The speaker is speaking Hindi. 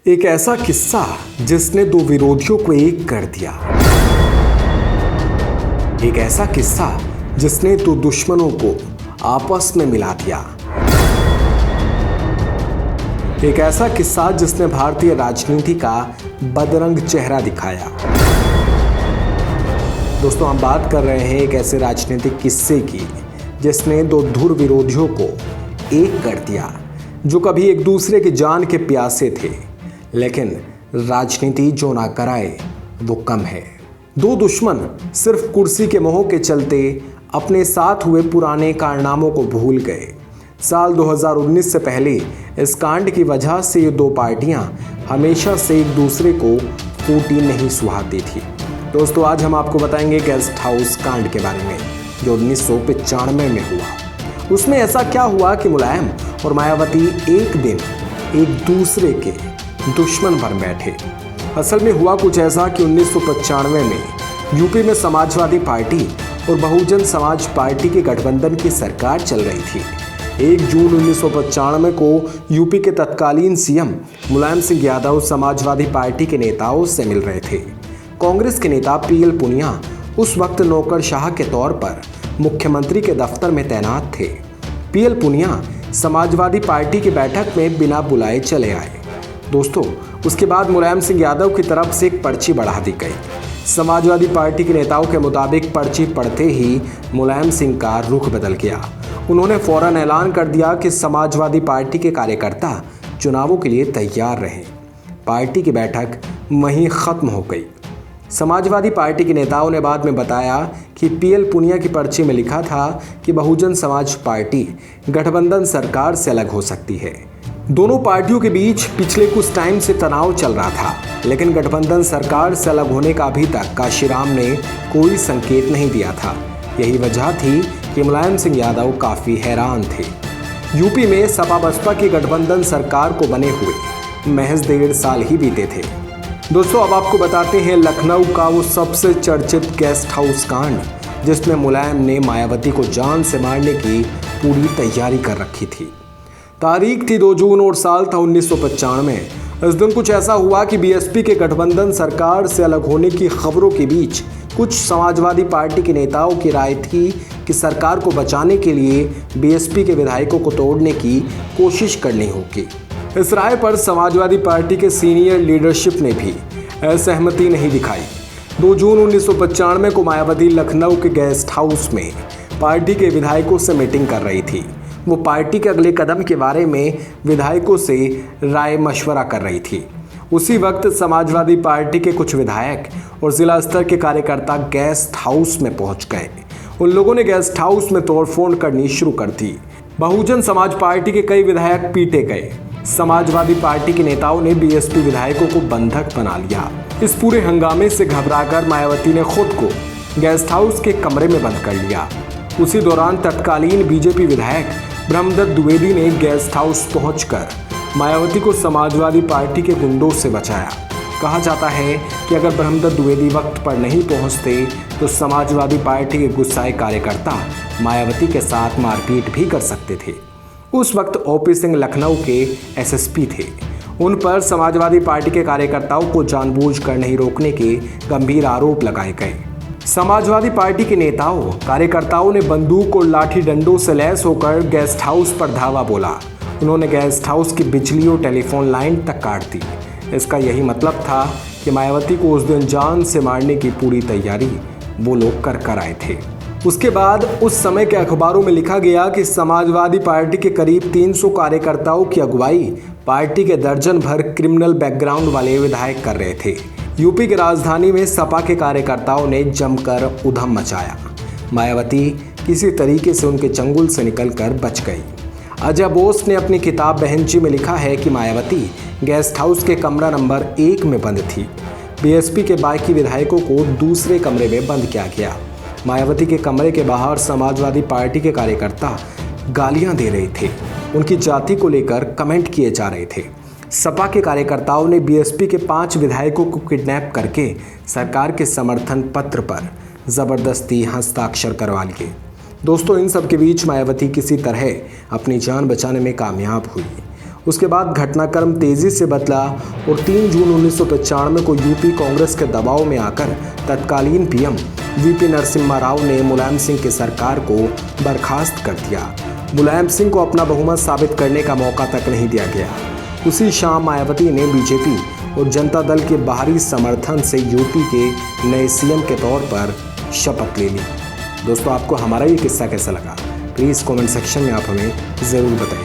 एक ऐसा किस्सा जिसने दो विरोधियों को एक कर दिया। एक ऐसा किस्सा जिसने दो दुश्मनों को आपस में मिला दिया। एक ऐसा किस्सा जिसने भारतीय राजनीति का बदरंग चेहरा दिखाया। दोस्तों, हम बात कर रहे हैं एक ऐसे राजनीतिक किस्से की जिसने दो धुर विरोधियों को एक कर दिया, जो कभी एक दूसरे की जान के प्यासे थे, लेकिन राजनीति जो ना कराए वो कम है। दो दुश्मन सिर्फ कुर्सी के मोह के चलते अपने साथ हुए पुराने कारनामों को भूल गए। साल 2019 से पहले इस कांड की वजह से ये दो पार्टियां हमेशा से एक दूसरे को फूटी नहीं सुहाती थी। दोस्तों, आज हम आपको बताएंगे गेस्ट हाउस कांड के बारे में जो 1995 में हुआ। उसमें ऐसा क्या हुआ कि मुलायम और मायावती एक दिन एक दूसरे के दुश्मन बन बैठे। असल में हुआ कुछ ऐसा कि 1995 में यूपी में समाजवादी पार्टी और बहुजन समाज पार्टी के गठबंधन की सरकार चल रही थी। 1 जून 1995 को यूपी के तत्कालीन सीएम मुलायम सिंह यादव समाजवादी पार्टी के नेताओं से मिल रहे थे। कांग्रेस के नेता पीएल पुनिया उस वक्त नौकरशाह के तौर पर मुख्यमंत्री के दफ्तर में तैनात थे। पीएल पुनिया समाजवादी पार्टी की बैठक में बिना बुलाए चले आए। दोस्तों, उसके बाद मुलायम सिंह यादव की तरफ से एक पर्ची बढ़ा दी गई। समाजवादी पार्टी के नेताओं के मुताबिक पर्ची पढ़ते ही मुलायम सिंह का रुख बदल गया। उन्होंने फौरन ऐलान कर दिया कि समाजवादी पार्टी के कार्यकर्ता चुनावों के लिए तैयार रहें। पार्टी की बैठक वहीं खत्म हो गई। समाजवादी पार्टी के नेताओं ने बाद में बताया कि पीएल पुनिया की पर्ची में लिखा था कि बहुजन समाज पार्टी गठबंधन सरकार से अलग हो सकती है। दोनों पार्टियों के बीच पिछले कुछ टाइम से तनाव चल रहा था, लेकिन गठबंधन सरकार से अलग होने का अभी तक काशीराम ने कोई संकेत नहीं दिया था। यही वजह थी कि मुलायम सिंह यादव काफ़ी हैरान थे। यूपी में सपा बसपा की गठबंधन सरकार को बने हुए महज 1.5 साल ही बीते थे। दोस्तों, अब आपको बताते हैं लखनऊ का वो सबसे चर्चित गेस्ट हाउस कांड जिसमें मुलायम ने मायावती को जान से मारने की पूरी तैयारी कर रखी थी। तारीख थी 2 जून और साल था 1995। इस दिन कुछ ऐसा हुआ कि बीएसपी के गठबंधन सरकार से अलग होने की खबरों के बीच कुछ समाजवादी पार्टी के नेताओं की राय थी कि सरकार को बचाने के लिए बीएसपी के विधायकों को तोड़ने की कोशिश करनी होगी। इस राय पर समाजवादी पार्टी के सीनियर लीडरशिप ने भी असहमति नहीं दिखाई। 2 जून 1995 को मायावती लखनऊ के गेस्ट हाउस में पार्टी के विधायकों से मीटिंग कर रही थी। वो पार्टी के अगले कदम के बारे में विधायकों से राय मशवरा कर रही थी। उसी वक्त समाजवादी पार्टी के कुछ विधायक और जिला स्तर के कार्यकर्ता गेस्ट हाउस में पहुंच गए। उन लोगों ने गेस्ट हाउस में तोड़फोड़ करनी शुरू कर दी। बहुजन समाज पार्टी के कई विधायक पीटे गए। समाजवादी पार्टी के नेताओं ने बीएसपी विधायकों को बंधक बना लिया। इस पूरे हंगामे से घबराकर मायावती ने खुद को गेस्ट हाउस के कमरे में बंद कर लिया। उसी दौरान तत्कालीन बीजेपी विधायक ब्रह्मदत्त द्विवेदी ने गेस्ट हाउस पहुंचकर मायावती को समाजवादी पार्टी के गुंडों से बचाया। कहा जाता है कि अगर ब्रह्मदत्त द्विवेदी वक्त पर नहीं पहुंचते तो समाजवादी पार्टी के गुस्साए कार्यकर्ता मायावती के साथ मारपीट भी कर सकते थे। उस वक्त ओपी सिंह लखनऊ के एसएसपी थे। उन पर समाजवादी पार्टी के कार्यकर्ताओं को जानबूझकर नहीं रोकने के गंभीर आरोप लगाए गए। समाजवादी पार्टी के नेताओं कार्यकर्ताओं ने बंदूक और लाठी डंडों से लैस होकर गेस्ट हाउस पर धावा बोला। उन्होंने गेस्ट हाउस की बिजली और टेलीफोन लाइन तक काट दी। इसका यही मतलब था कि मायावती को उस दिन जान से मारने की पूरी तैयारी वो लोग कर आए थे। उसके बाद उस समय के अखबारों में लिखा गया कि समाजवादी पार्टी के करीब 300 कार्यकर्ताओं की अगुवाई पार्टी के दर्जन भर क्रिमिनल बैकग्राउंड वाले विधायक कर रहे थे। यूपी की राजधानी में सपा के कार्यकर्ताओं ने जमकर उधम मचाया। मायावती किसी तरीके से उनके चंगुल से निकलकर बच गई। अजय बोस ने अपनी किताब बहनची में लिखा है कि मायावती गेस्ट हाउस के कमरा नंबर 1 में बंद थी। बीएसपी के बाकी विधायकों को दूसरे कमरे में बंद किया गया। मायावती के कमरे के बाहर समाजवादी पार्टी के कार्यकर्ता गालियां दे रहे थे। उनकी जाति को लेकर कमेंट किए जा रहे थे। सपा के कार्यकर्ताओं ने बीएसपी के 5 विधायकों को किडनैप करके सरकार के समर्थन पत्र पर जबरदस्ती हस्ताक्षर करवा लिए। दोस्तों, इन सब के बीच मायावती किसी तरह अपनी जान बचाने में कामयाब हुई उसके बाद घटनाक्रम तेजी से बदला और 3 जून 1995 को यूपी कांग्रेस के दबाव में आकर तत्कालीन पीएम वीपी नरसिम्हा राव ने मुलायम सिंह की सरकार को बर्खास्त कर दिया। मुलायम सिंह को अपना बहुमत साबित करने का मौका तक नहीं दिया गया। उसी शाम मायावती ने बीजेपी और जनता दल के बाहरी समर्थन से यूपी के नए सीएम के तौर पर शपथ ले ली। दोस्तों, आपको हमारा ये किस्सा कैसा लगा? प्लीज़ कमेंट सेक्शन में आप हमें ज़रूर बताइए।